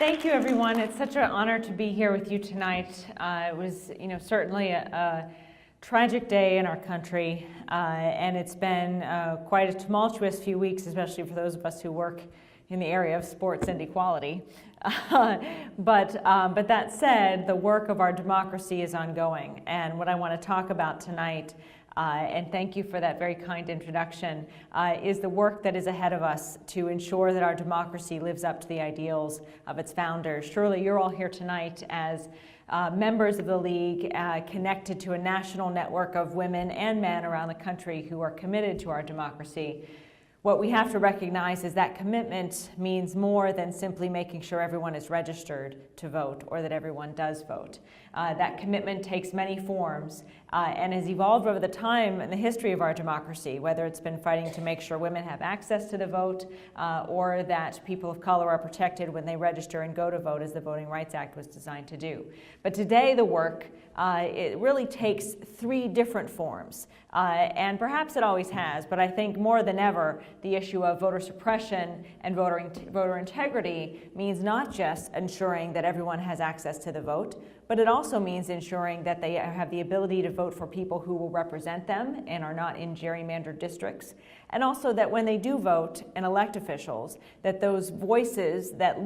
Thank you, everyone. It's such an honor to be here with you tonight. It was, certainly a tragic day in our country, and it's been quite a tumultuous few weeks, especially for those of us who work in the area of sports and equality. But that said, the work of our democracy is ongoing, and what I want to talk about tonight, and thank you for that very kind introduction, is the work that is ahead of us to ensure that our democracy lives up to the ideals of its founders. Surely you're all here tonight as members of the League, connected to a national network of women and men around the country who are committed to our democracy. What we have to recognize is that commitment means more than simply making sure everyone is registered to vote or that everyone does vote. That commitment takes many forms and has evolved over the time in the history of our democracy, whether it's been fighting to make sure women have access to the vote or that people of color are protected when they register and go to vote, as the Voting Rights Act was designed to do. But today the work, it really takes three different forms, and perhaps it always has, but I think more than ever, the issue of voter suppression and voter integrity means not just ensuring that everyone has access to the vote, but it also means ensuring that they have the ability to vote for people who will represent them and are not in gerrymandered districts. And also that when they do vote and elect officials, that those voices that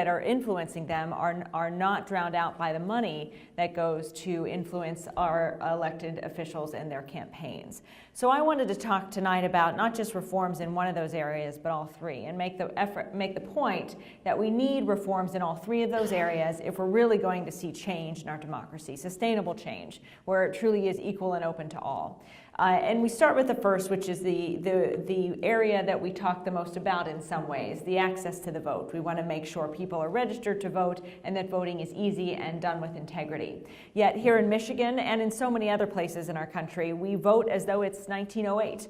are influencing them are not drowned out by the money that goes to influence our elected officials and their campaigns. So I wanted to talk tonight about not just reforms in one of those areas, but all three, and make the point that we need reforms in all three of those areas if we're really going to see change in our democracy, sustainable change, where it truly is equal and open to all. And we start with the first, which is the area that we talk the most about in some ways, the access to the vote. We want to make sure people are registered to vote and that voting is easy and done with integrity. Yet here in Michigan and in so many other places in our country, we vote as though it's 1908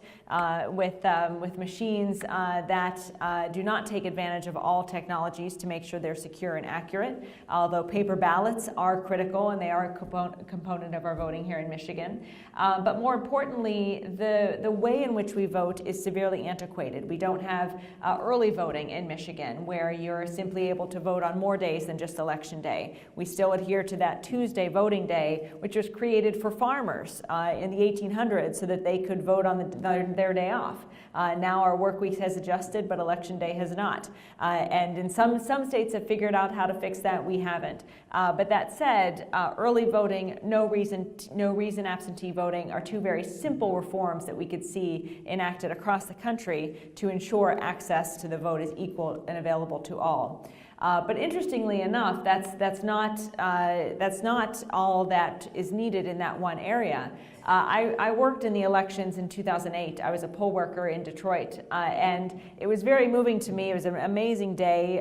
with machines that do not take advantage of all technologies to make sure they're secure and accurate, although paper ballots are critical and they are a component of our voting here in Michigan. But more importantly, the way in which we vote is severely antiquated. We don't have early voting in Michigan, where you're simply able to vote on more days than just Election Day. We still adhere to that Tuesday voting day, which was created for farmers in the 1800s so that they could vote on their day off. Now our work week has adjusted, but Election Day has not. And in some states have figured out how to fix that. We haven't. But that said, early voting, no reason absentee voting are two very simple reforms that we could see enacted across the country to ensure access to the vote is equal and available to all. But interestingly enough, that's not all that is needed in that one area. I worked in the elections in 2008. I was a poll worker in Detroit, and it was very moving to me. It was an amazing day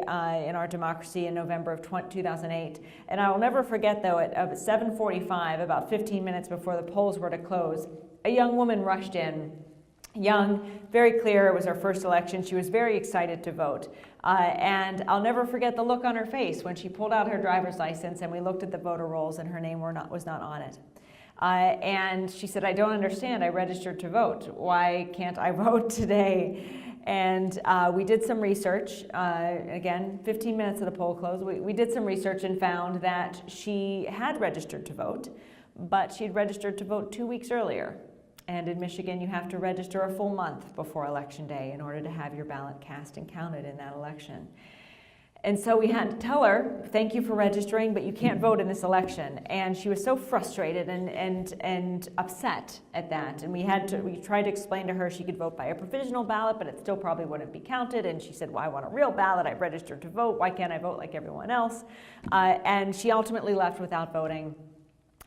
in our democracy in November of 2008. And I will never forget, though, at 7:45, about 15 minutes before the polls were to close, a young woman rushed in. Young, very clear, it was her first election. She was very excited to vote. And I'll never forget the look on her face when she pulled out her driver's license and we looked at the voter rolls and her name was not on it. And she said, "I don't understand. I registered to vote. Why can't I vote today?" And we did some research. Again, 15 minutes of the poll closed. We did some research and found that she had registered to vote, but she'd registered to vote 2 weeks earlier. And in Michigan, you have to register a full month before Election Day in order to have your ballot cast and counted in that election. And so we had to tell her, "Thank you for registering, but you can't vote in this election." And she was so frustrated and upset at that. And we tried to explain to her she could vote by a provisional ballot, but it still probably wouldn't be counted. And she said, "Well, I want a real ballot. I've registered to vote. Why can't I vote like everyone else?" And she ultimately left without voting.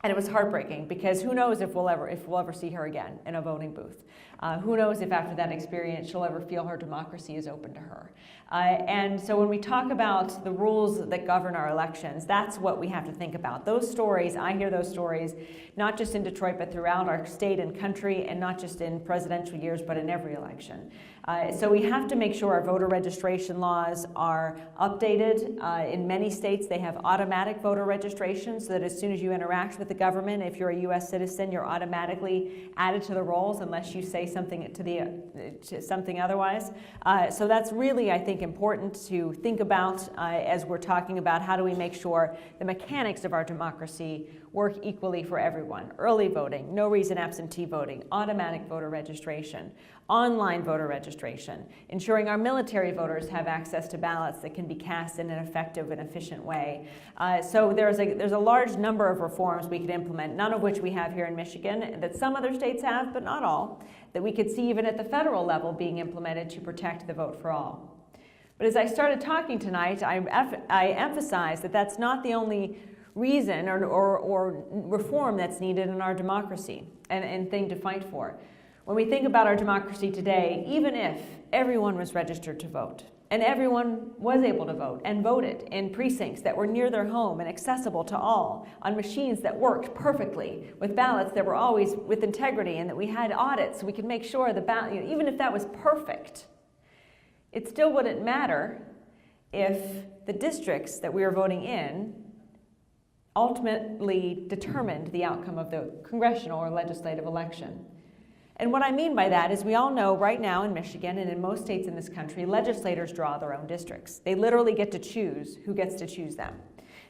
And it was heartbreaking because who knows if we'll ever see her again in a voting booth. Who knows if after that experience she'll ever feel her democracy is open to her. And so when we talk about the rules that govern our elections, that's what we have to think about. Those stories, I hear those stories, not just in Detroit, but throughout our state and country, and not just in presidential years, but in every election. So we have to make sure our voter registration laws are updated. In many states, they have automatic voter registration, so that as soon as you interact with the government, if you're a U.S. citizen, you're automatically added to the rolls unless you say something to something otherwise. So that's really, I think, important to think about as we're talking about how do we make sure the mechanics of our democracy work equally for everyone. Early voting, no reason absentee voting, automatic voter registration, online voter registration, ensuring our military voters have access to ballots that can be cast in an effective and efficient way. So there's a large number of reforms we could implement, none of which we have here in Michigan, that some other states have, but not all, that we could see even at the federal level being implemented to protect the vote for all. But as I started talking tonight, I emphasized that that's not the only reason or reform that's needed in our democracy and thing to fight for. When we think about our democracy today, even if everyone was registered to vote and everyone was able to vote and voted in precincts that were near their home and accessible to all, on machines that worked perfectly, with ballots that were always with integrity, and that we had audits so we could make sure the ballot, even if that was perfect, it still wouldn't matter if the districts that we were voting in ultimately determined the outcome of the congressional or legislative election. And what I mean by that is we all know right now in Michigan and in most states in this country, legislators draw their own districts. They literally get to choose who gets to choose them.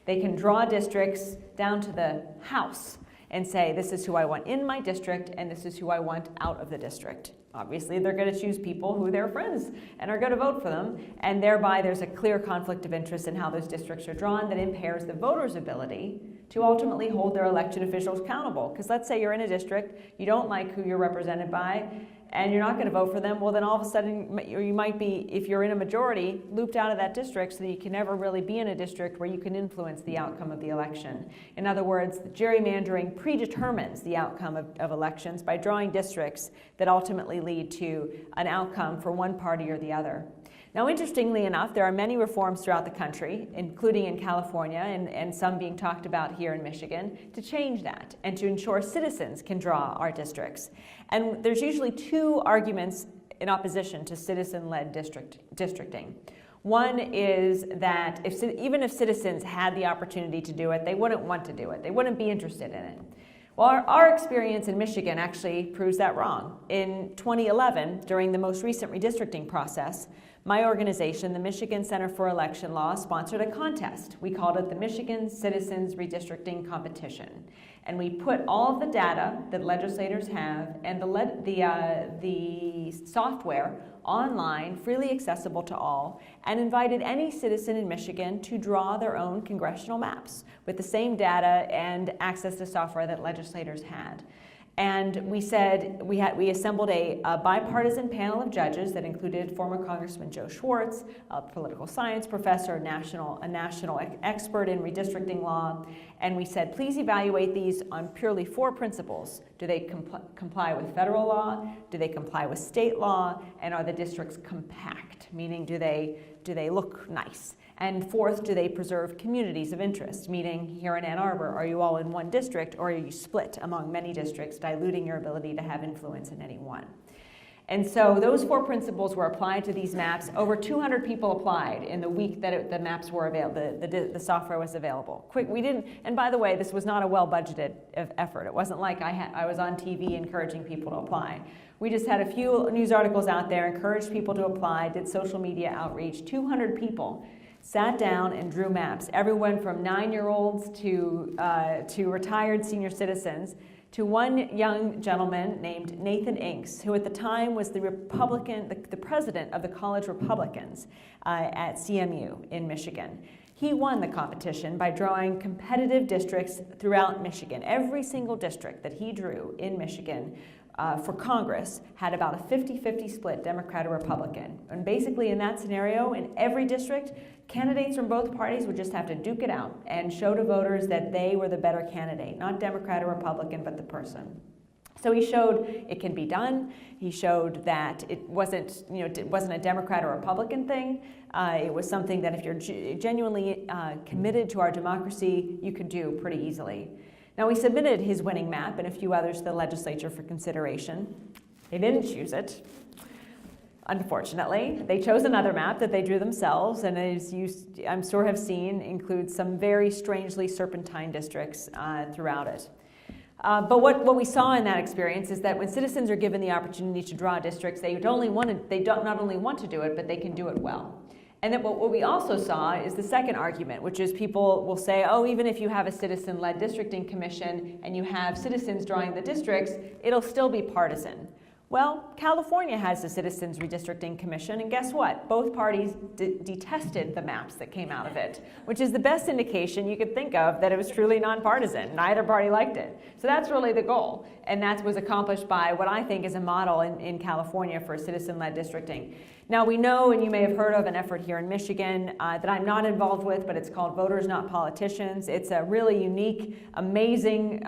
They can draw districts down to the house and say, this is who I want in my district and this is who I want out of the district. Obviously, they're going to choose people who they're friends and are going to vote for them, and thereby there's a clear conflict of interest in how those districts are drawn that impairs the voters' ability to ultimately hold their elected officials accountable. Because let's say you're in a district, you don't like who you're represented by, and you're not going to vote for them, well then all of a sudden you might be, if you're in a majority, looped out of that district so that you can never really be in a district where you can influence the outcome of the election. In other words, gerrymandering predetermines the outcome of elections by drawing districts that ultimately lead to an outcome for one party or the other. Now, interestingly enough, there are many reforms throughout the country, including in California and some being talked about here in Michigan, to change that and to ensure citizens can draw our districts. And there's usually two arguments in opposition to citizen-led districting. One is that even if citizens had the opportunity to do it, they wouldn't want to do it. They wouldn't be interested in it. Well, our experience in Michigan actually proves that wrong. In 2011, during the most recent redistricting process, my organization, the Michigan Center for Election Law, sponsored a contest. We called it the Michigan Citizens Redistricting Competition. And we put all of the data that legislators have and the software online, freely accessible to all, and invited any citizen in Michigan to draw their own congressional maps with the same data and access to software that legislators had. And we said we assembled a bipartisan panel of judges that included former Congressman Joe Schwartz, a political science professor, a national expert in redistricting law, and we said, please evaluate these on purely four principles. Do they comply with federal law? Do they comply with state law? And are the districts compact? Meaning, do they look nice? And fourth, do they preserve communities of interest? Meaning, here in Ann Arbor, are you all in one district or are you split among many districts, diluting your ability to have influence in any one? And so those four principles were applied to these maps. Over 200 people applied in the week that the maps were available, the software was available. And by the way, this was not a well-budgeted effort. It wasn't like I was on TV encouraging people to apply. We just had a few news articles out there, encouraged people to apply, did social media outreach. 200 people sat down and drew maps, everyone from 9-year-olds to retired senior citizens, to one young gentleman named Nathan Inks, who at the time was the president of the College Republicans at CMU in Michigan. He won the competition by drawing competitive districts throughout Michigan. Every single district that he drew in Michigan for Congress had about a 50-50 split, Democrat or Republican. And basically in that scenario, in every district, candidates from both parties would just have to duke it out and show to voters that they were the better candidate, not Democrat or Republican, but the person. So he showed it can be done. He showed that it wasn't a Democrat or Republican thing. It was something that if you're genuinely committed to our democracy, you could do pretty easily. Now, we submitted his winning map and a few others to the legislature for consideration. They didn't choose it. Unfortunately, they chose another map that they drew themselves, and as you, I'm sure, have seen, includes some very strangely serpentine districts throughout it. But what we saw in that experience is that when citizens are given the opportunity to draw districts, they not only want to do it, but they can do it well. And that what we also saw is the second argument, which is people will say, oh, even if you have a citizen-led districting commission and you have citizens drawing the districts, it'll still be partisan. Well, California has a Citizens Redistricting Commission, and guess what? Both parties detested the maps that came out of it, which is the best indication you could think of that it was truly nonpartisan. Neither party liked it. So that's really the goal, and that was accomplished by what I think is a model in California for citizen-led districting. Now we know, and you may have heard of an effort here in Michigan that I'm not involved with, but it's called Voters Not Politicians. It's a really unique, amazing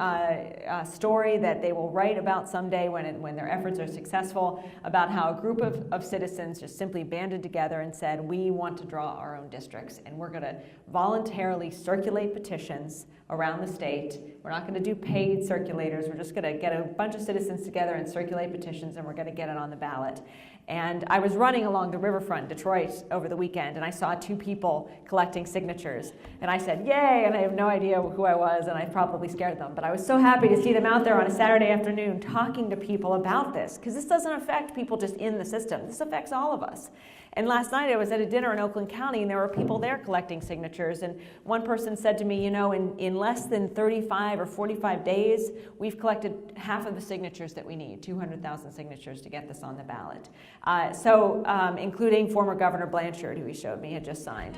story that they will write about someday when their efforts are successful, about how a group of citizens just simply banded together and said, we want to draw our own districts, and we're going to voluntarily circulate petitions around the state. We're not going to do paid circulators. We're just going to get a bunch of citizens together and circulate petitions, and we're going to get it on the ballot. And I was running along the riverfront, Detroit, over the weekend, and I saw two people collecting signatures. And I said, yay, and I have no idea who I was, and I probably scared them. But I was so happy to see them out there on a Saturday afternoon talking to people about this, because this doesn't affect people just in the system. This affects all of us. And last night I was at a dinner in Oakland County, and there were people there collecting signatures. And one person said to me, you know, in less than 35 or 45 days, we've collected half of the signatures that we need, 200,000 signatures to get this on the ballot. Including former Governor Blanchard, who he showed me had just signed.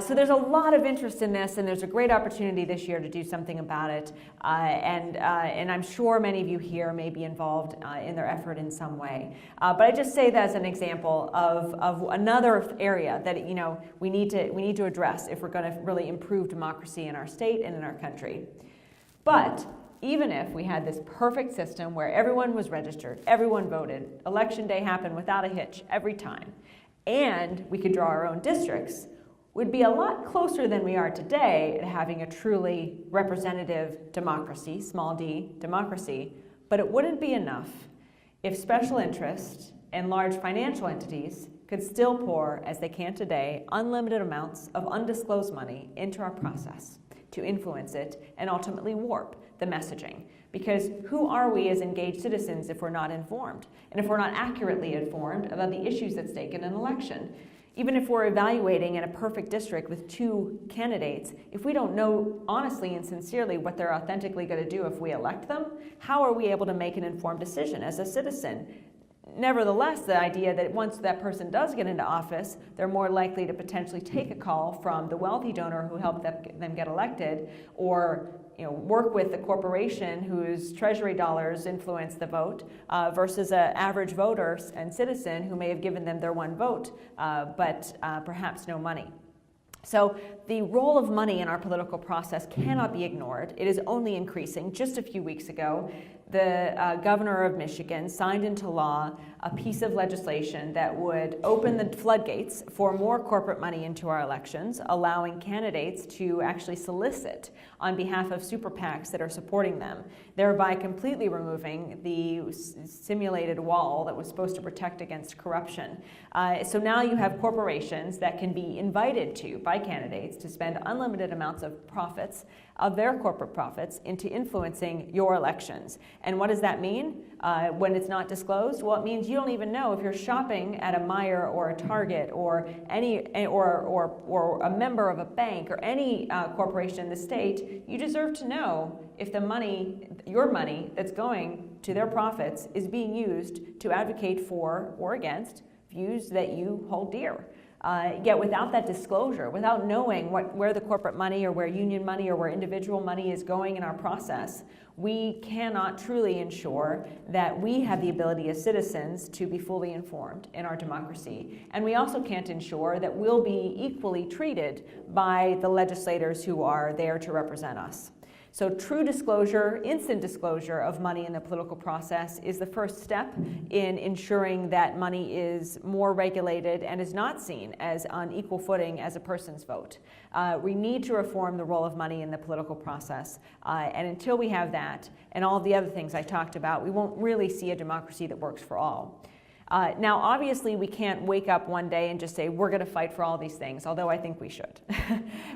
So there's a lot of interest in this, and there's a great opportunity this year to do something about it. And I'm sure many of you here may be involved in their effort in some way. But I just say that as an example of another area that we need to address if we're going to really improve democracy in our state and in our country. But even if we had this perfect system where everyone was registered, everyone voted, election day happened without a hitch every time, and we could draw our own districts, we'd be a lot closer than we are today at having a truly representative democracy, small d, democracy, but it wouldn't be enough if special interest and large financial entities could still pour, as they can today, unlimited amounts of undisclosed money into our process to influence it and ultimately warp the messaging. Because who are we as engaged citizens if we're not informed? And if we're not accurately informed about the issues at stake in an election? Even if we're evaluating in a perfect district with two candidates, if we don't know honestly and sincerely what they're authentically going to do if we elect them, how are we able to make an informed decision as a citizen? Nevertheless, the idea that once that person does get into office, they're more likely to potentially take a call from the wealthy donor who helped them get elected, or work with the corporation whose treasury dollars influence the vote, versus an average voter and citizen who may have given them their one vote, but perhaps no money. So the role of money in our political process cannot be ignored. It is only increasing. Just a few weeks ago, the governor of Michigan signed into law a piece of legislation that would open the floodgates for more corporate money into our elections, allowing candidates to actually solicit on behalf of super PACs that are supporting them, thereby completely removing the simulated wall that was supposed to protect against corruption. So now you have corporations that can be invited to by candidates to spend unlimited amounts of profits, of their corporate profits, into influencing your elections. And what does that mean when it's not disclosed? Well, it means you don't even know if you're shopping at a Meijer or a Target or or a member of a bank or any corporation in the state. You deserve to know if the money, your money that's going to their profits, is being used to advocate for or against views that you hold dear. Yet without that disclosure, without knowing where the corporate money or where union money or where individual money is going in our process, we cannot truly ensure that we have the ability as citizens to be fully informed in our democracy. And we also can't ensure that we'll be equally treated by the legislators who are there to represent us. So true disclosure, instant disclosure of money in the political process is the first step in ensuring that money is more regulated and is not seen as on equal footing as a person's vote. We need to reform the role of money in the political process. And until we have that and all the other things I talked about, we won't really see a democracy that works for all. Now, obviously, we can't wake up one day and just say, we're going to fight for all these things, although I think we should.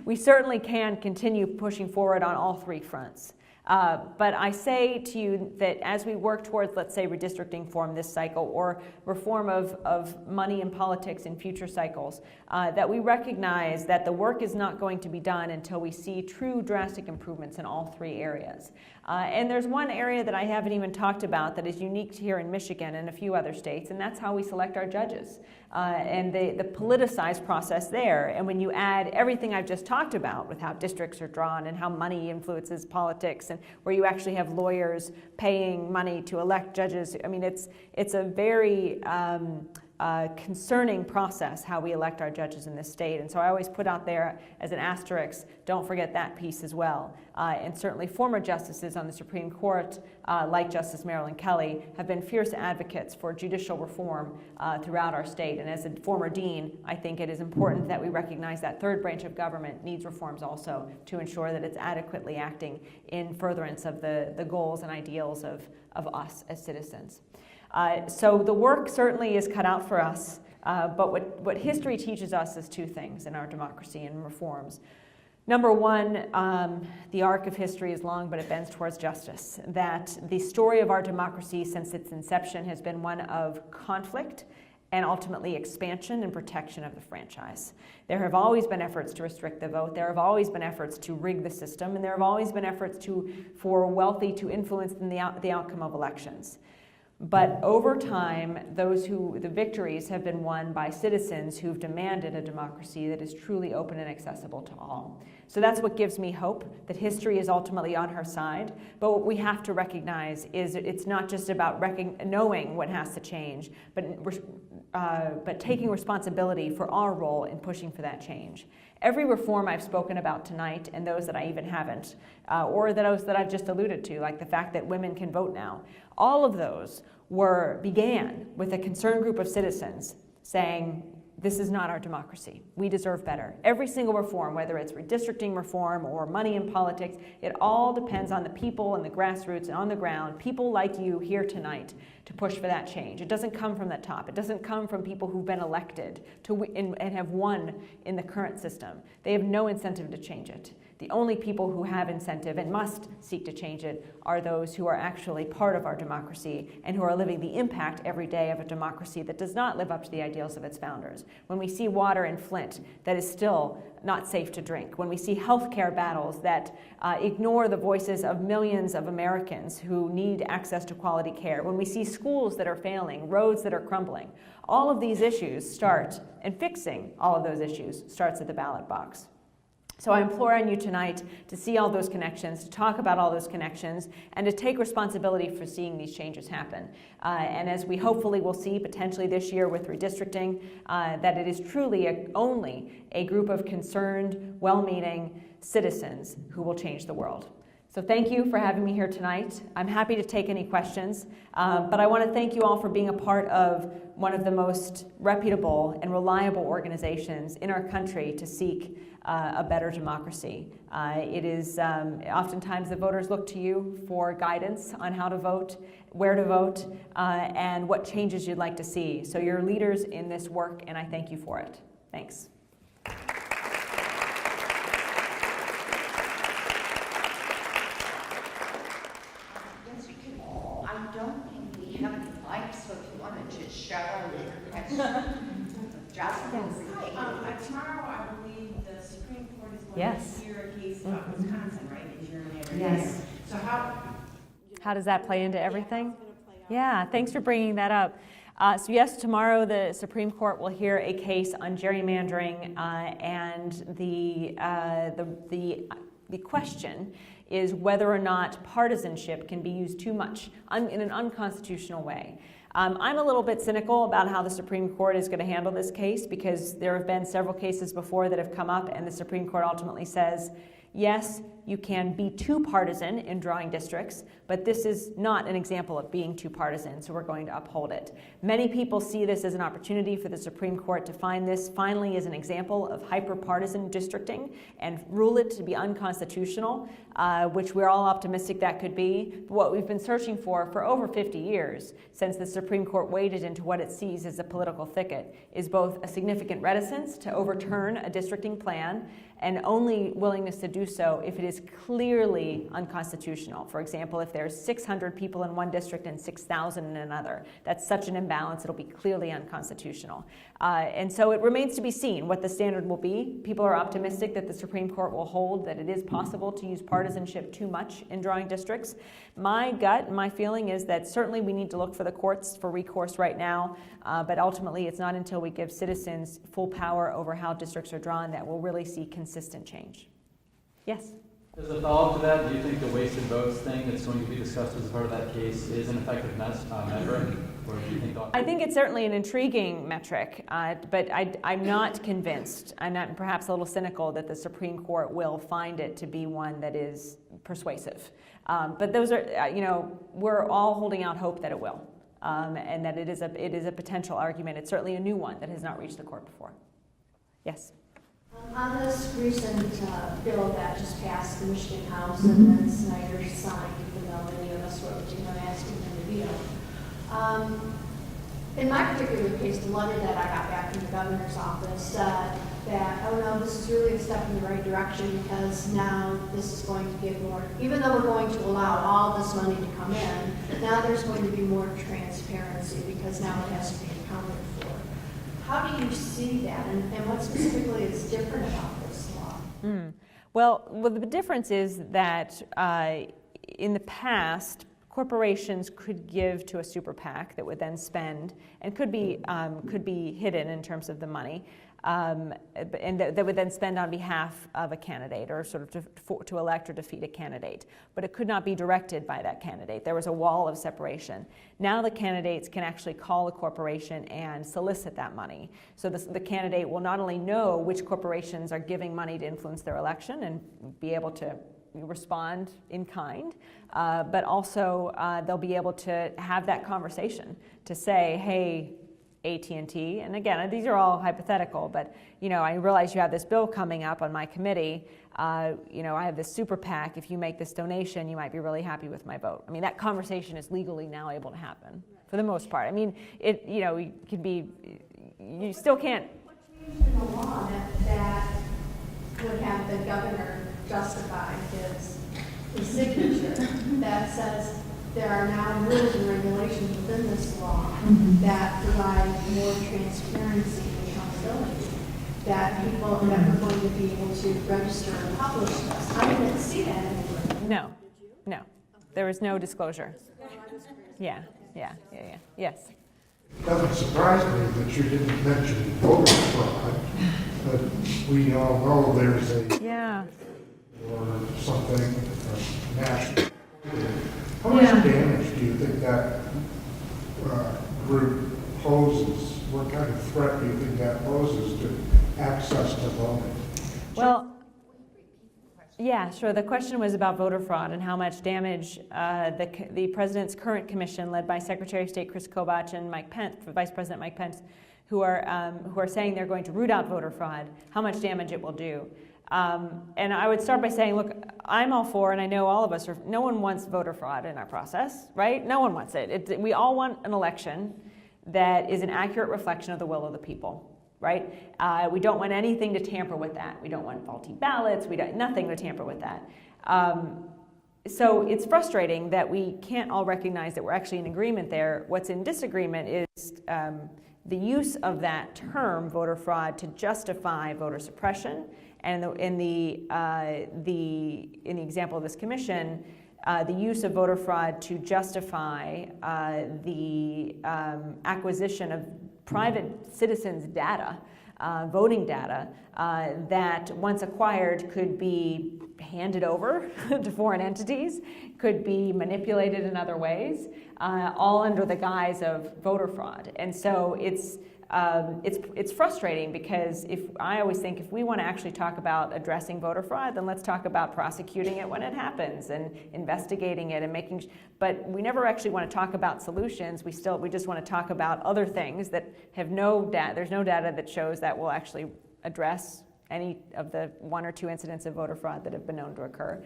We certainly can continue pushing forward on all three fronts. But I say to you that as we work towards, let's say, redistricting reform this cycle or reform of money in politics in future cycles, that we recognize that the work is not going to be done until we see true drastic improvements in all three areas. And there's one area that I haven't even talked about that is unique here in Michigan and a few other states, and that's how we select our judges and the politicized process there. And when you add everything I've just talked about with how districts are drawn and how money influences politics and where you actually have lawyers paying money to elect judges, I mean, it's a very concerning process how we elect our judges in this state. And so I always put out there as an asterisk, don't forget that piece as well. And certainly former justices on the Supreme Court, like Justice Marilyn Kelly, have been fierce advocates for judicial reform throughout our state. And as a former dean, I think it is important that we recognize that third branch of government needs reforms also to ensure that it's adequately acting in furtherance of the goals and ideals of us as citizens. So the work certainly is cut out for us, but what history teaches us is two things in our democracy and reforms. Number one, the arc of history is long, but it bends towards justice. That the story of our democracy since its inception has been one of conflict and ultimately expansion and protection of the franchise. There have always been efforts to restrict the vote. There have always been efforts to rig the system, and there have always been efforts for wealthy to influence the outcome of elections. But over time, the victories have been won by citizens who've demanded a democracy that is truly open and accessible to all. So that's what gives me hope, that history is ultimately on her side. But what we have to recognize is it's not just about knowing what has to change, but taking responsibility for our role in pushing for that change. Every reform I've spoken about tonight, and those that I even haven't, or those that I've just alluded to, like the fact that women can vote now, all of those began with a concerned group of citizens saying, this is not our democracy. We deserve better. Every single reform, whether it's redistricting reform or money in politics, it all depends on the people and the grassroots and on the ground, people like you here tonight to push for that change. It doesn't come from the top. It doesn't come from people who've been elected and have won in the current system. They have no incentive to change it. The only people who have incentive and must seek to change it are those who are actually part of our democracy and who are living the impact every day of a democracy that does not live up to the ideals of its founders. When we see water in Flint that is still not safe to drink, when we see healthcare battles that ignore the voices of millions of Americans who need access to quality care, when we see schools that are failing, roads that are crumbling, all of these issues start, and fixing all of those issues starts at the ballot box. So I implore on you tonight to see all those connections, to talk about all those connections, and to take responsibility for seeing these changes happen. And as we hopefully will see potentially this year with redistricting, that it is truly only a group of concerned, well-meaning citizens who will change the world. So thank you for having me here tonight. I'm happy to take any questions, but I want to thank you all for being a part of one of the most reputable and reliable organizations in our country to seek a better democracy. It is oftentimes the voters look to you for guidance on how to vote, where to vote, and what changes you'd like to see. So you're leaders in this work, and I thank you for it. Thanks. I don't think we have any mics, so if you want to just shout out your question. Jocelyn. Hi. Tomorrow, I believe the Supreme Court is going Yes. to hear a case about Wisconsin, right? Is your neighbor Yes. there? So How does that play into everything? Yeah, thanks for bringing that up. So yes, tomorrow the Supreme Court will hear a case on gerrymandering, and the question is whether or not partisanship can be used too much in an unconstitutional way. I'm a little bit cynical about how the Supreme Court is going to handle this case, because there have been several cases before that have come up, and the Supreme Court ultimately says, yes, you can be too partisan in drawing districts, but this is not an example of being too partisan, so we're going to uphold it. Many people see this as an opportunity for the Supreme Court to find this finally as an example of hyper-partisan districting and rule it to be unconstitutional, which we're all optimistic that could be. What we've been searching for over 50 years, since Supreme Court waded into what it sees as a political thicket is both a significant reticence to overturn a districting plan and only willingness to do so if it is clearly unconstitutional. For example, if there's 600 people in one district and 6,000 in another, that's such an imbalance, it'll be clearly unconstitutional. And so it remains to be seen what the standard will be. People are optimistic that the Supreme Court will hold that it is possible to use partisanship too much in drawing districts. My gut, my feeling is that certainly we need to look for the courts for recourse right now, but ultimately it's not until we give citizens full power over how districts are drawn that we'll really see consistent change. Yes? As a follow-up to that, do you think the wasted votes thing that's going to be discussed as part of that case is an effective measure? Or do you think I think it's certainly an intriguing metric, but I'm not convinced. I'm not, perhaps a little cynical that the Supreme Court will find it to be one that is persuasive. But those are, we're all holding out hope that it will, and that it is a potential argument. It's certainly a new one that has not reached the court before. Yes? On this recent bill that just passed the Michigan House and then Snyder signed, even though many of us wrote to him asking him to veto. In my particular case, the letter that I got back from the governor's office said that, oh no, this is really a step in the right direction because now this is going to give more, even though we're going to allow all this money to come in, now there's going to be more transparency because now it has to be accounted for. How do you see that, and what specifically is different about this law? Well, the difference is that in the past, corporations could give to a super PAC that would then spend, and could be hidden in terms of the money, and that would then spend on behalf of a candidate, or sort of to elect or defeat a candidate. But it could not be directed by that candidate. There was a wall of separation. Now the candidates can actually call a corporation and solicit that money. So the candidate will not only know which corporations are giving money to influence their election and be able to respond in kind, but also they'll be able to have that conversation to say, hey, AT&T, and again, these are all hypothetical, but I realize you have this bill coming up on my committee. I have this super PAC. If you make this donation, you might be really happy with my vote. I mean, that conversation is legally now able to happen for the most part. I mean, you still can't. What changed in the law that would have the governor justify his signature that says there are now rules and regulations within this law that provide more transparency and accountability, that people that are going to be able to register and publish this? I didn't see that anywhere. No. There was no disclosure. Yeah. Yes. It doesn't surprise me that you didn't mention voter fraud, but we all know there's a or something national. How much damage do you think that group poses? What kind of threat do you think that poses to access to voting? Well, yeah, sure. The question was about voter fraud and how much damage the president's current commission, led by Secretary of State Chris Kobach and Vice President Mike Pence, who are saying they're going to root out voter fraud, how much damage it will do. And I would start by saying, look, I'm all for, and I know all of us no one wants voter fraud in our process, right? No one wants it. We all want an election that is an accurate reflection of the will of the people, right? We don't want anything to tamper with that. We don't want faulty ballots. Nothing to tamper with that. So it's frustrating that we can't all recognize that we're actually in agreement there. What's in disagreement is the use of that term, voter fraud, to justify voter suppression. And in the example of this commission, the use of voter fraud to justify the acquisition of private citizens' data, voting data, that once acquired could be handed over to foreign entities, could be manipulated in other ways, all under the guise of voter fraud. And so it's frustrating because I always think if we want to actually talk about addressing voter fraud, then let's talk about prosecuting it when it happens and investigating it and but we never actually want to talk about solutions. We just want to talk about other things that have no data. There's no data that shows that will actually address any of the 1 or 2 incidents of voter fraud that have been known to occur.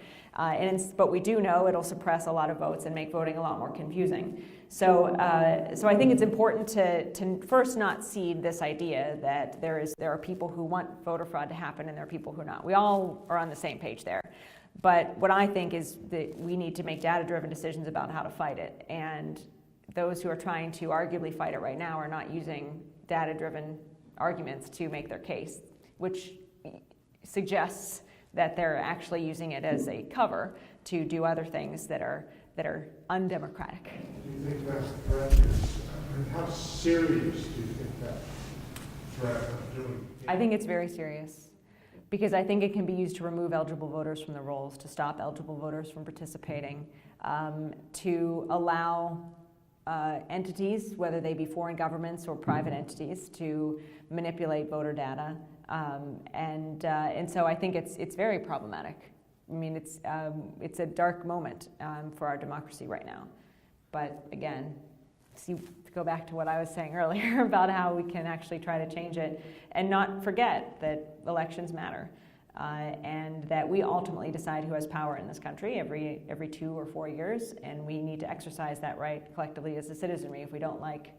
But we do know it'll suppress a lot of votes and make voting a lot more confusing. So I think it's important to first not cede this idea that there are people who want voter fraud to happen and there are people who are not. We all are on the same page there. But what I think is that we need to make data-driven decisions about how to fight it. And those who are trying to arguably fight it right now are not using data-driven arguments to make their case, which suggests that they're actually using it as a cover to do other things that are undemocratic. Do you think that threat is, how serious do you think that threat of doing? I think it's very serious, because I think it can be used to remove eligible voters from the rolls, to stop eligible voters from participating, to allow entities, whether they be foreign governments or private entities, to manipulate voter data, and so I think it's very problematic. I mean, it's a dark moment for our democracy right now. But again, to go back to what I was saying earlier about how we can actually try to change it and not forget that elections matter, and that we ultimately decide who has power in this country every 2 or 4 years, and we need to exercise that right collectively as a citizenry if we don't like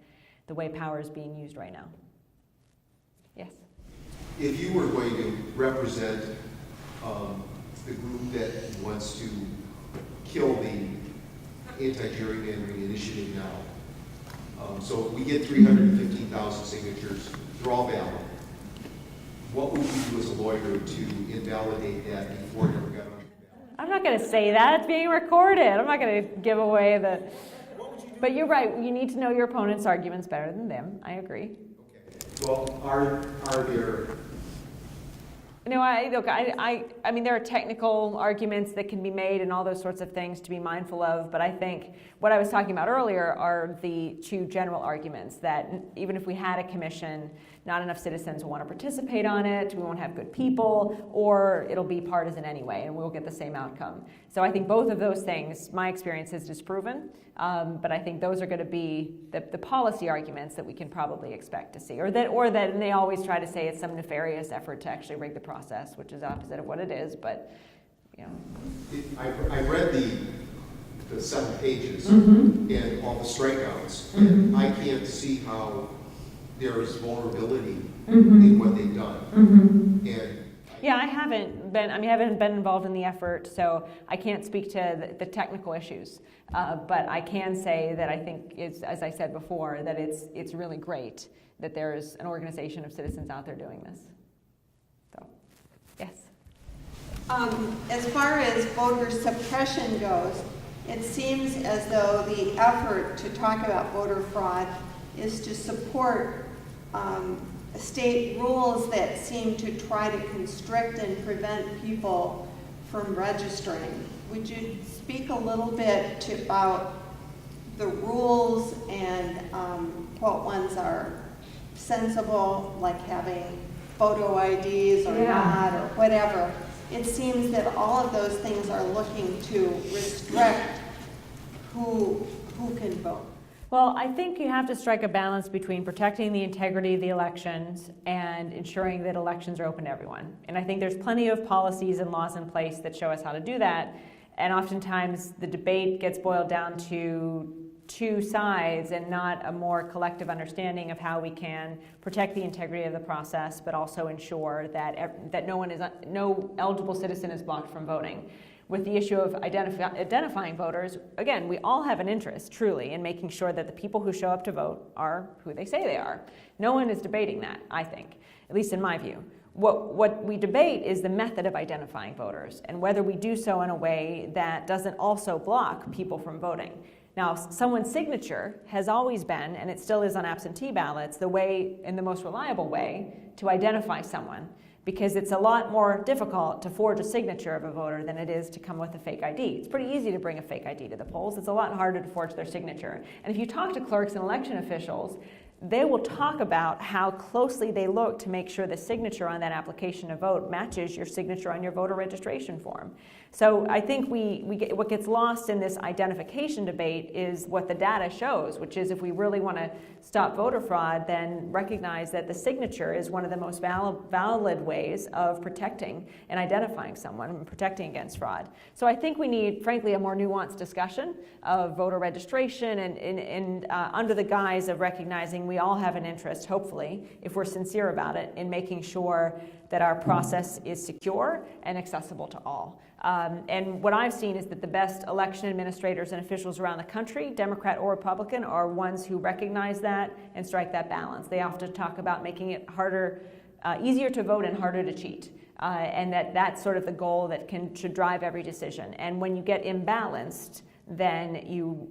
the way power is being used right now. Yes? If you were going to represent the group that wants to kill the anti-gerrymandering initiative now, so if we get 315,000 signatures, they're all valid. What would you do as a lawyer to invalidate that before it ever got on the ballot? I'm not going to say that. It's being recorded. I'm not going to give away the... But you're right. You need to know your opponent's arguments better than them. I agree. Okay. Well, are there... No, I mean, there are technical arguments that can be made and all those sorts of things to be mindful of, but I think what I was talking about earlier are the 2 general arguments that even if we had a commission, not enough citizens will want to participate on it, we won't have good people, or it'll be partisan anyway, and we'll get the same outcome. So I think both of those things, my experience has disproven, but I think those are going to be the policy arguments that we can probably expect to see, or that and they always try to say it's some nefarious effort to actually rig the process, which is opposite of what it is, but, you know. I read the 7 pages and all the strikeouts, and I can't see how there is vulnerability in what they've done. And yeah, I haven't been involved in the effort, so I can't speak to the technical issues. But I can say that I think, as I said before, that it's really great that there is an organization of citizens out there doing this. So, yes. As far as voter suppression goes, it seems as though the effort to talk about voter fraud is to support state rules that seem to try to constrict and prevent people from registering. Would you speak a little bit about the rules and what ones are sensible, like having photo IDs or not, or whatever? It seems that all of those things are looking to restrict who can vote. Well, I think you have to strike a balance between protecting the integrity of the elections and ensuring that elections are open to everyone. And I think there's plenty of policies and laws in place that show us how to do that. And oftentimes the debate gets boiled down to 2 sides and not a more collective understanding of how we can protect the integrity of the process, but also ensure that no eligible citizen is blocked from voting. With the issue of identifying voters, again, we all have an interest, truly, in making sure that the people who show up to vote are who they say they are. No one is debating that, I think, at least in my view. What we debate is the method of identifying voters and whether we do so in a way that doesn't also block people from voting. Now, someone's signature has always been, and it still is on absentee ballots, the way, and the most reliable way, to identify someone, because it's a lot more difficult to forge a signature of a voter than it is to come with a fake ID. It's pretty easy to bring a fake ID to the polls. It's a lot harder to forge their signature. And if you talk to clerks and election officials, they will talk about how closely they look to make sure the signature on that application to vote matches your signature on your voter registration form. So I think what gets lost in this identification debate is what the data shows, which is if we really want to stop voter fraud, then recognize that the signature is one of the most valid ways of protecting and identifying someone and protecting against fraud. So I think we need, frankly, a more nuanced discussion of voter registration and under the guise of recognizing we all have an interest, hopefully, if we're sincere about it, in making sure that our process is secure and accessible to all. And what I've seen is that the best election administrators and officials around the country, Democrat or Republican, are ones who recognize that and strike that balance. They often talk about making it harder, easier to vote and harder to cheat. And that's sort of the goal that should drive every decision. And when you get imbalanced, then you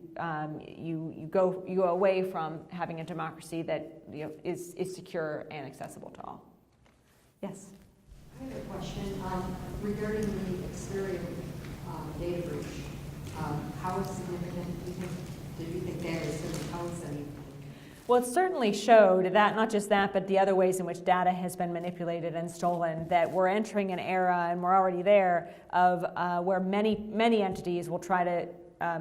go away from having a democracy that is secure and accessible to all. Yes. I have a question regarding the Experian data breach. How significant do you think that is going to cause anything? Well, it certainly showed that, not just that, but the other ways in which data has been manipulated and stolen, that we're entering an era, and we're already there, of where many entities will try to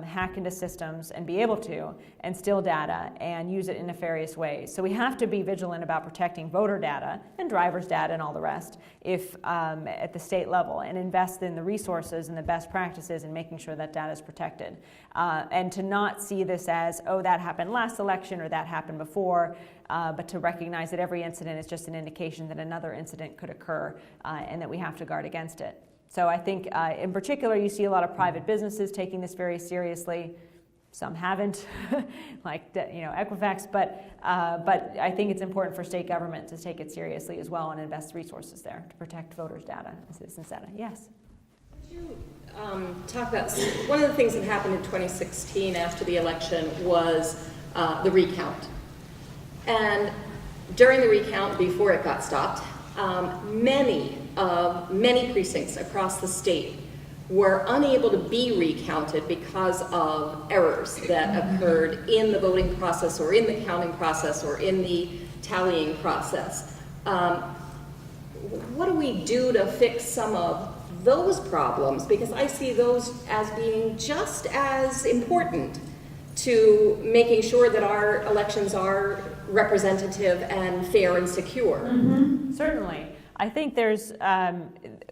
hack into systems and be able to, and steal data and use it in nefarious ways. So we have to be vigilant about protecting voter data and driver's data and all the rest at the state level, and invest in the resources and the best practices in making sure that data is protected. And to not see this as, oh, that happened last election or that happened before, but to recognize that every incident is just an indication that another incident could occur and that we have to guard against it. So I think, in particular, you see a lot of private businesses taking this very seriously. Some haven't, like Equifax. But I think it's important for state government to take it seriously as well and invest resources there to protect voters' data and citizens' data. Yes. Could you talk about one of the things that happened in 2016 after the election was the recount, and during the recount, before it got stopped, many precincts across the state were unable to be recounted because of errors that occurred in the voting process or in the counting process or in the tallying process. What do we do to fix some of those problems? Because I see those as being just as important to making sure that our elections are representative and fair and secure. Mm-hmm. Certainly. I think there's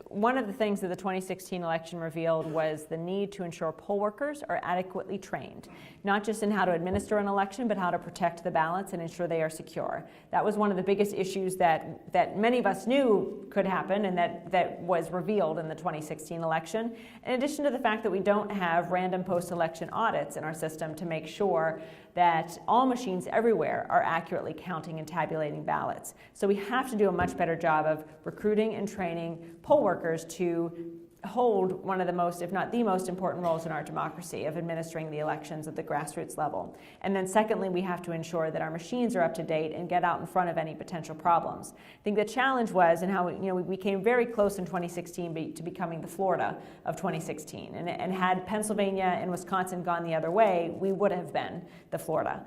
one of the things that the 2016 election revealed was the need to ensure poll workers are adequately trained, not just in how to administer an election, but how to protect the ballots and ensure they are secure. That was one of the biggest issues that many of us knew could happen and that was revealed in the 2016 election. In addition to the fact that we don't have random post-election audits in our system to make sure that all machines everywhere are accurately counting and tabulating ballots. So we have to do a much better job of recruiting and training poll workers to hold one of the most, if not the most important roles in our democracy of administering the elections at the grassroots level. And then secondly, we have to ensure that our machines are up to date and get out in front of any potential problems. I think the challenge was, and how we came very close in 2016 to becoming the Florida of 2016. And had Pennsylvania and Wisconsin gone the other way, we would have been the Florida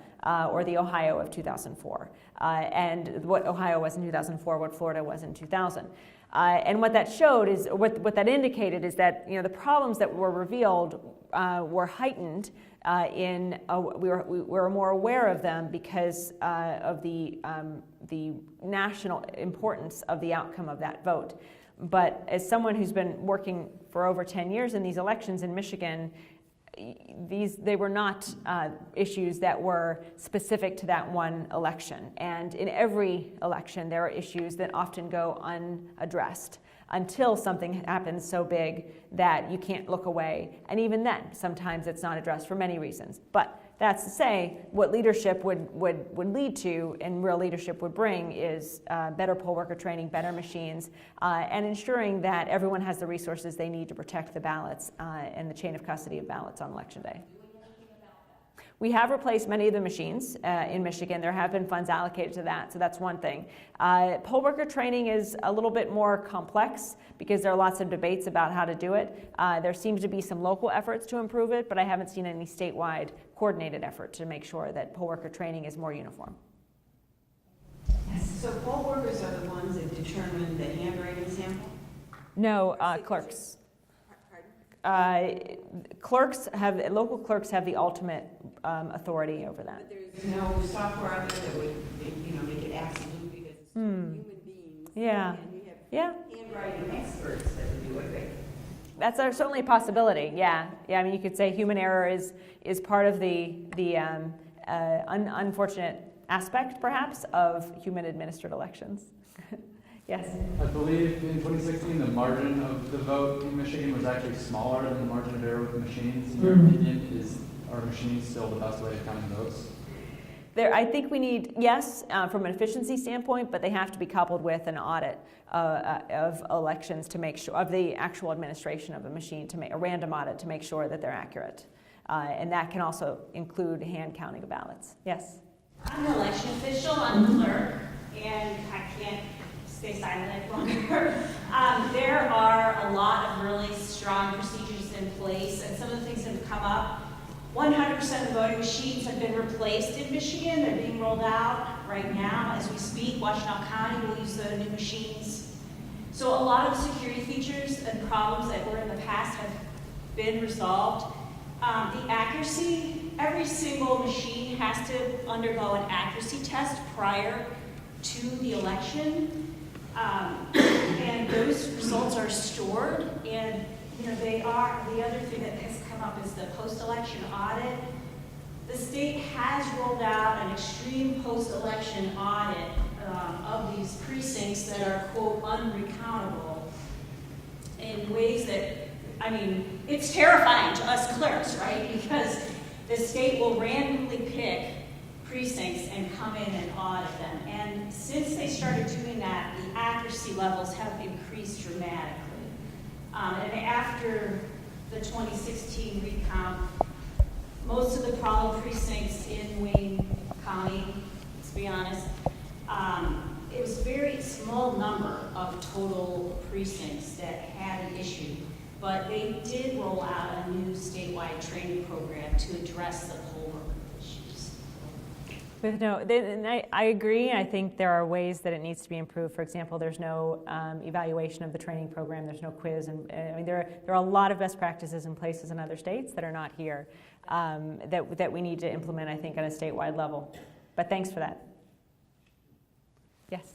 or the Ohio of 2004. And what Ohio was in 2004, what Florida was in 2000. And what that showed is, what that indicated is that the problems that were revealed were heightened we were more aware of them because of the national importance of the outcome of that vote. But as someone who's been working for over 10 years in these elections in Michigan, they were not issues that were specific to that one election. And in every election, there are issues that often go unaddressed until something happens so big that you can't look away. And even then, sometimes it's not addressed for many reasons. But that's to say, what leadership would lead to, and real leadership would bring, is better poll worker training, better machines, and ensuring that everyone has the resources they need to protect the ballots and the chain of custody of ballots on Election Day. We have replaced many of the machines in Michigan. There have been funds allocated to that, so that's one thing. Poll worker training is a little bit more complex because there are lots of debates about how to do it. There seems to be some local efforts to improve it, but I haven't seen any statewide coordinated effort to make sure that poll worker training is more uniform. So poll workers are the ones that determine the handwriting sample? No, clerks. Local clerks have the ultimate authority over that. But there's no software out there that would, make it absolute because it's human beings. Yeah. And you have Yeah. handwriting experts that would do it, right? That's certainly a possibility. Yeah. I mean, you could say human error is part of the unfortunate aspect, perhaps, of human administered elections. Yes. I believe in 2016, the margin of the vote in Michigan was actually smaller than the margin of error with machines. In your opinion, are machines still the best way of counting votes? I think we need, yes, from an efficiency standpoint, but they have to be coupled with an audit of elections to make sure, of the actual administration of a machine, to make a random audit to make sure that they're accurate. And that can also include hand counting of ballots. Yes? I'm an election official, I'm a clerk, and I can't stay silent any longer. There are a lot of really strong procedures in place, and some of the things that have come up. 100% of the voting machines have been replaced in Michigan. They're being rolled out right now as we speak. Washtenaw County will use the new machines. So a lot of the security features and problems that were in the past have been resolved. The accuracy, every single machine has to undergo an accuracy test prior to the election. And those results are stored, and they are, the other thing that has come up is the post-election audit. The state has rolled out an extreme post-election audit of these precincts that are, quote, unrecountable in ways that, it's terrifying to us clerks, right? Because the state will randomly pick precincts and come in and audit them. And since they started doing that, the accuracy levels have increased dramatically. And after the 2016 recount, most of the problem precincts in Wayne County, let's be honest, it was a very small number of total precincts that had an issue. But they did roll out a new statewide training program to address the poll worker issues. I agree. I think there are ways that it needs to be improved. For example, there's no evaluation of the training program. There's no quiz, and there are a lot of best practices in places in other states that are not here that we need to implement, I think, on a statewide level. But thanks for that. Yes.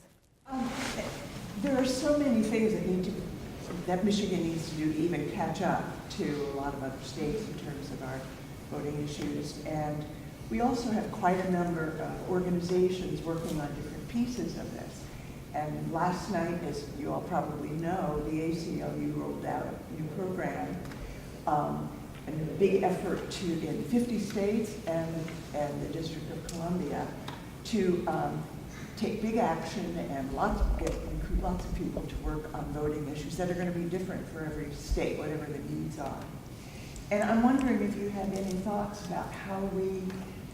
There are so many things that Michigan needs to do to even catch up to a lot of other states in terms of our voting issues. And we also have quite a number of organizations working on different pieces of this. And last night, as you all probably know, the ACLU rolled out a new program and a big effort in 50 states and the District of Columbia to take big action and include lots of people to work on voting issues that are going to be different for every state, whatever the needs are. And I'm wondering if you have any thoughts about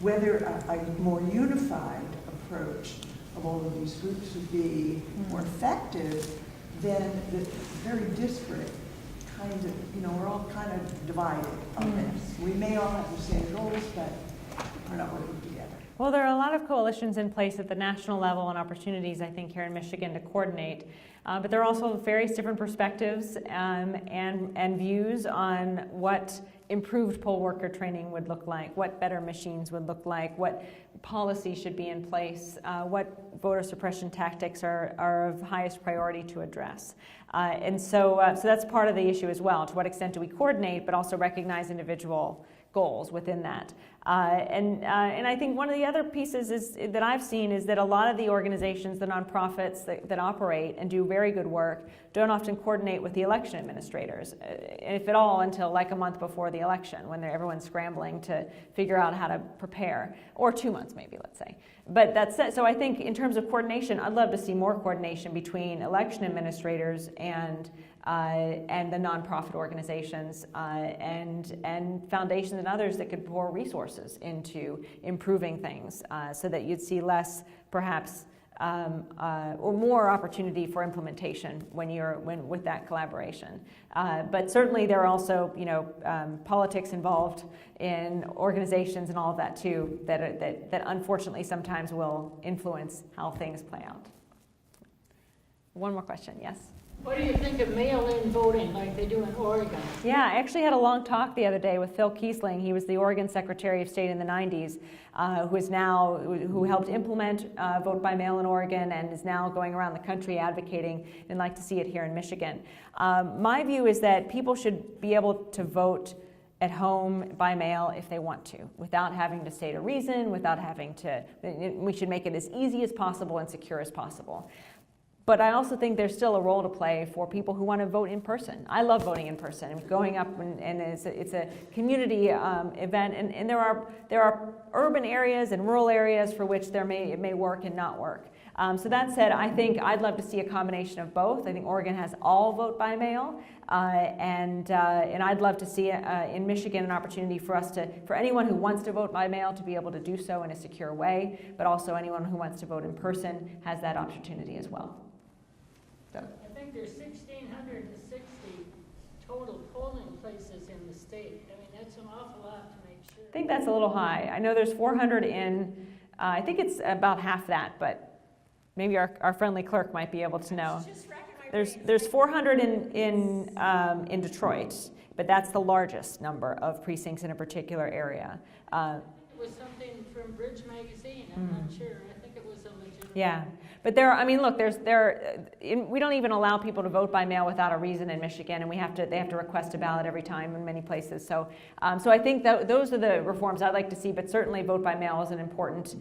whether a more unified approach of all of these groups would be more effective than the very disparate kinds of, we're all kind of divided on this. We may all have the same goals, but we're not working together. Well, there are a lot of coalitions in place at the national level and opportunities, I think, here in Michigan to coordinate. But there are also various different perspectives and views on what improved poll worker training would look like, what better machines would look like, what policy should be in place, what voter suppression tactics are of highest priority to address. So that's part of the issue as well. To what extent do we coordinate, but also recognize individual goals within that? And I think one of the other pieces that I've seen is that a lot of the organizations, the nonprofits that operate and do very good work, don't often coordinate with the election administrators, if at all, until like a month before the election, when everyone's scrambling to figure out how to prepare, or 2 months maybe, let's say. But that's it. So I think in terms of coordination, I'd love to see more coordination between election administrators and the nonprofit organizations and foundations and others that could pour resources into improving things, so that you'd see less, perhaps, or more opportunity for implementation when with that collaboration. But certainly there are also politics involved in organizations and all of that too that unfortunately sometimes will influence how things play out. One more question, yes. What do you think of mail-in voting like they do in Oregon? Yeah, I actually had a long talk the other day with Phil Kiesling. He was the Oregon Secretary of State in the 90s, who helped implement vote by mail in Oregon and is now going around the country advocating and like to see it here in Michigan. My view is that people should be able to vote at home by mail if they want to, without having to state a reason, without having to, we should make it as easy as possible and secure as possible. But I also think there's still a role to play for people who want to vote in person. I love voting in person. And going up and it's a community event, and there are urban areas and rural areas for which it may work and not work. So that said, I think I'd love to see a combination of both. I think Oregon has all vote by mail, and I'd love to see in Michigan an opportunity for anyone who wants to vote by mail to be able to do so in a secure way, but also anyone who wants to vote in person has that opportunity as well. I think there's 1,660 total polling places in the state. I mean, that's an awful lot to make sure. I think that's a little high. I know there's 400 in, I think it's about half that, but maybe our friendly clerk might be able to know. There's 400 in Detroit, but that's the largest number of precincts in a particular area. It was something from Bridge Magazine, I'm not sure. I think it was a legitimate. Yeah, but there are, I mean, look, we don't even allow people to vote by mail without a reason in Michigan, and they have to request a ballot every time in many places. So I think that those are the reforms I'd like to see, but certainly vote by mail is an important,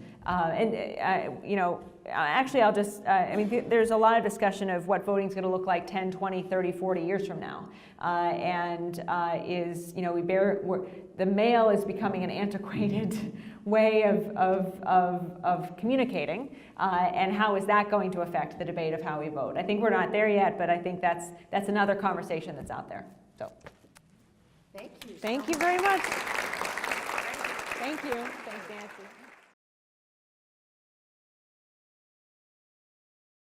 actually I'll just, there's a lot of discussion of what voting is going to look like 10, 20, 30, 40 years from now. The mail is becoming an antiquated way of communicating, and how is that going to affect the debate of how we vote? I think we're not there yet, but I think that's another conversation that's out there. So, Thank you. thank you very much. Thank you. Thanks, Nancy.